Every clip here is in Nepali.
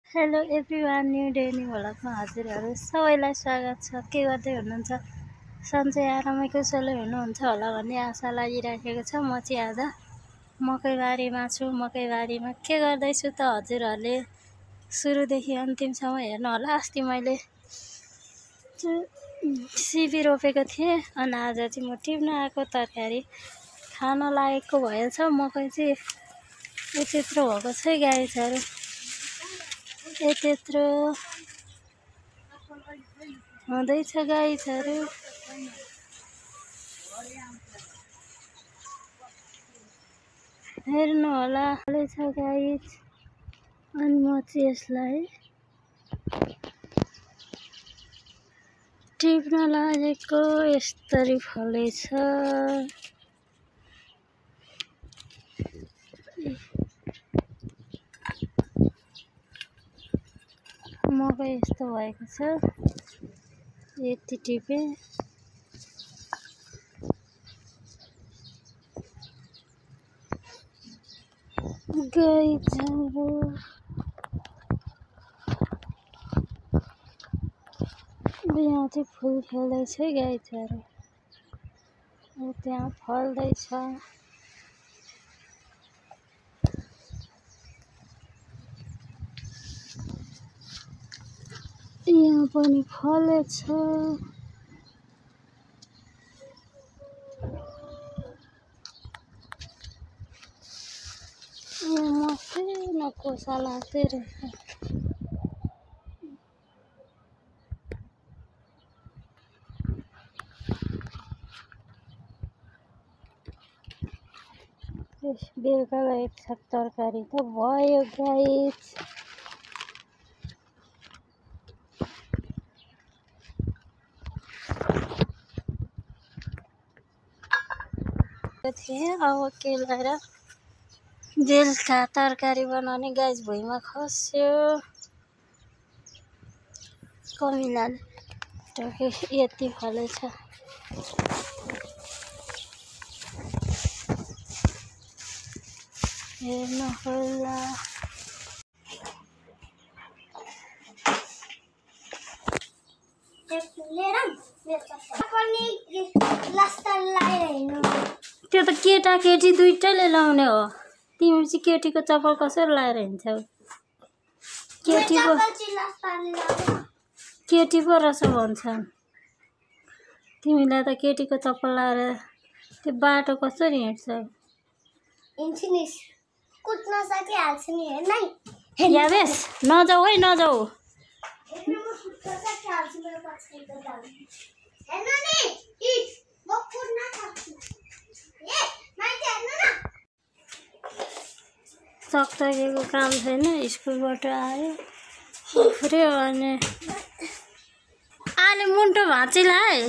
Hello everyone, new day new भ्लगमा हजुरहरू सबैलाई स्वागत छ। के गर्दै हुनुहुन्छ? सन्चै आरामै कुशलै हुनुहुन्छ होला भन्ने आशा लागिराखेको छ। म चाहिँ आज मकैबारीमा छु। मकैबारीमा के गर्दैछु त हजुरहरूले सुरुदेखि अन्तिमसम्म हेर्नु होला। अस्ति मैले सिबी रोपेको थिएँ अनि आज चाहिँ म टिप्न आएको तरकारी खान लागेको भएछ। मकै चाहिँ यत्रो भएको छ गाइजहरू, यत्रो हुँदैछ गाइजहरू। हेर्नु होला छ गाइज। अनि म चाहिँ यसलाई टिप्न लागेको। यसरी फलेछ। मकै यस्तो भएको छ। यति टिपेँ। गाइजहरू यहाँ चाहिँ फुल खेल्दैछ गाइजहरू। त्यहाँ फल्दैछ। यहाँ पनि फलेछ। मसिनो कोसा लाग्दै रहेछ। बेलुकालाई एक साग तरकारी त भयो गाइज। थिएँ अब केलाएर बेलुका तरकारी बनाउने। गाइज भुइँमा खस्यो कमिलाले टोके। यति फलेछ। हेर्नु होला। त्यो त केटा केटी दुइटैले लाउने हो। तिमी चाहिँ केटीको चप्पल कसरी लाएर हिँड्छौ? केटी पो रहेछ भन्छन्। तिमीलाई त केटीको चप्पल लाएर त्यो बाटो कसरी हिँड्छौ? कुद्न सकिहाल्छ नि। यावेस नजाऊ है, नजाऊ। सक्तकेको काम छैन। स्कुलबाट आयो उफ्रियो अनि आले मुन्टो भाँचिलाई।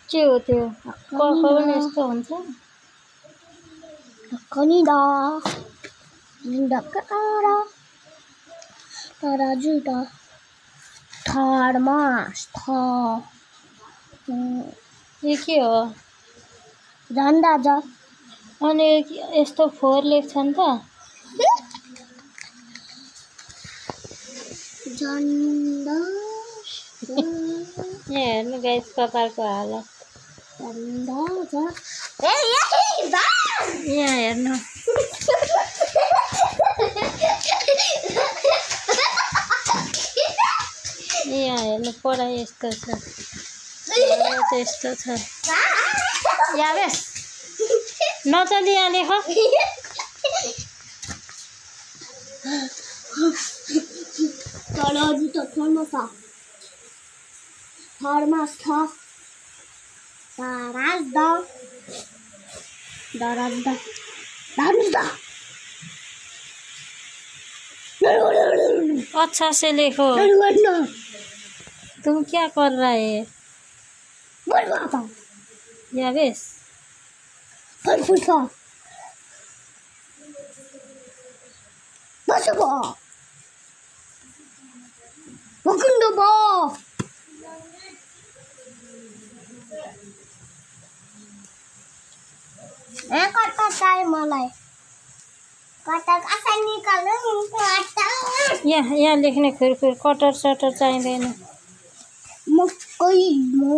के हो त्यो? कफा पनि यस्तो हुन्छ? यो के हो? झन्डा छ। अनि यस्तो फोहोर लेख्छन् त? झन्डा यहाँ हेर्नु गाइस कपालको हालत। यहाँ हेर्नु। यहाँ हेर्नु पढाइ यस्तो छ। यस्तो छ। यावेस नचली यहाँ लेख। तर अझै त थर्मा छ। थर्मास छ। अच्छा से लिखो। तुम क्या कर रहे है? या बेस कता चाहिए मलाई कता कसै निकाल्नु कता यहाँ लेख्ने खुरखुर कटर सटर चाहिँदैन। मकै मो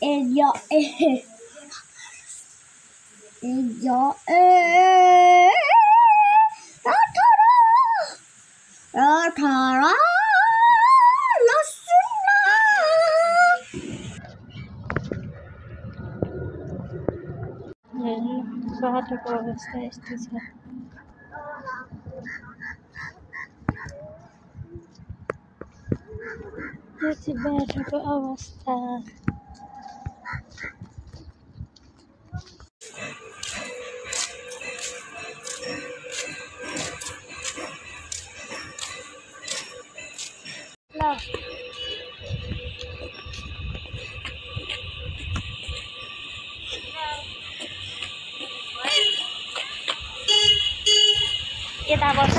ए या ए या ए अठारा बाटोको अवस्था यस्तो छ। यो चाहिँ बाटोको अवस्था। ल यता बस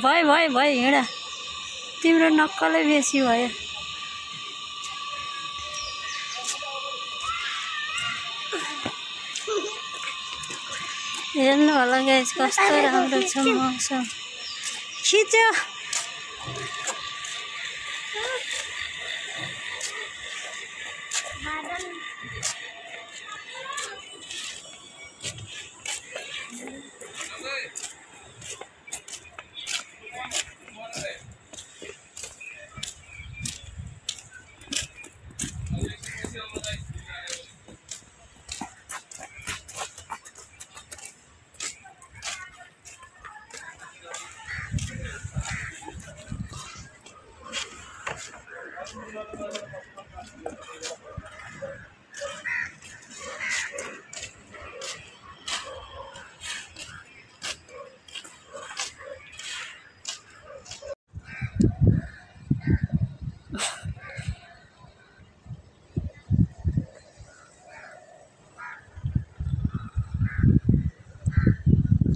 भयो हिँड। तिम्रो नक्कलै बेसी भयो। हेर्नु होला गाइस कस्तो राम्रो छ मौसम। खिच्यो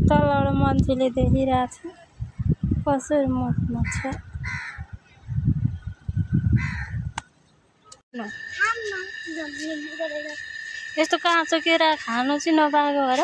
तलबाट मान्छेले देखिरहेछ कसरी मतमा छ। यस्तो काँचो केरा खानु चाहिँ नपाएको भएर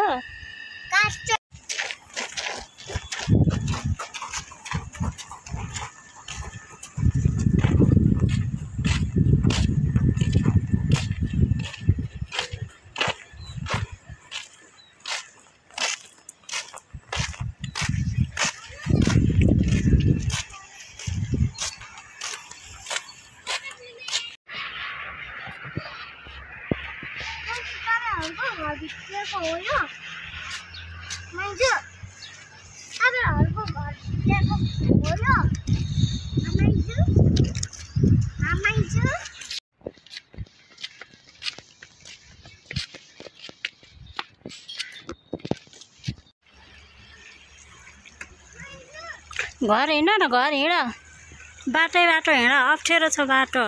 घर हिँड न घर हिँड। बाटो हिँड अप्ठ्यारो छ बाटो।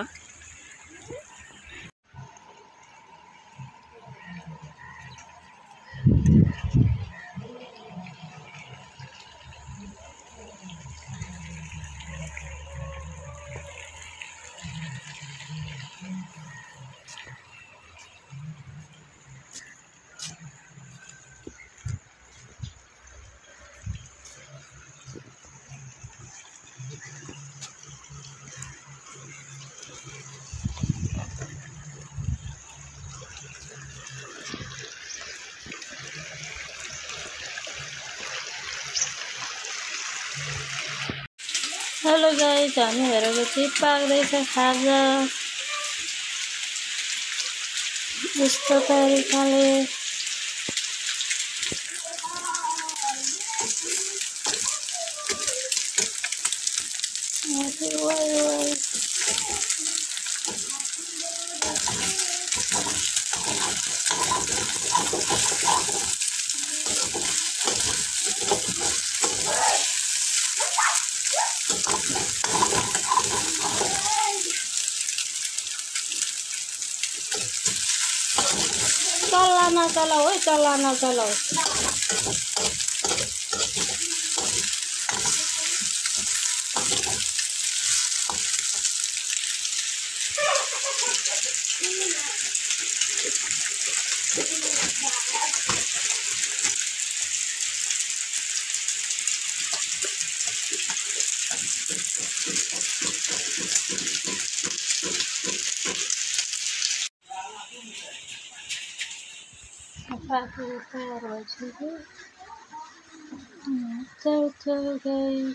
हेलो गाइस, हामीहरूको चाहिँ पाक्दैछ खाजा यस्तो तरिकाले। नचलाऊ है, चल्ला नचलाऊ। पाखी तयार भइसक्यो। चल चल गई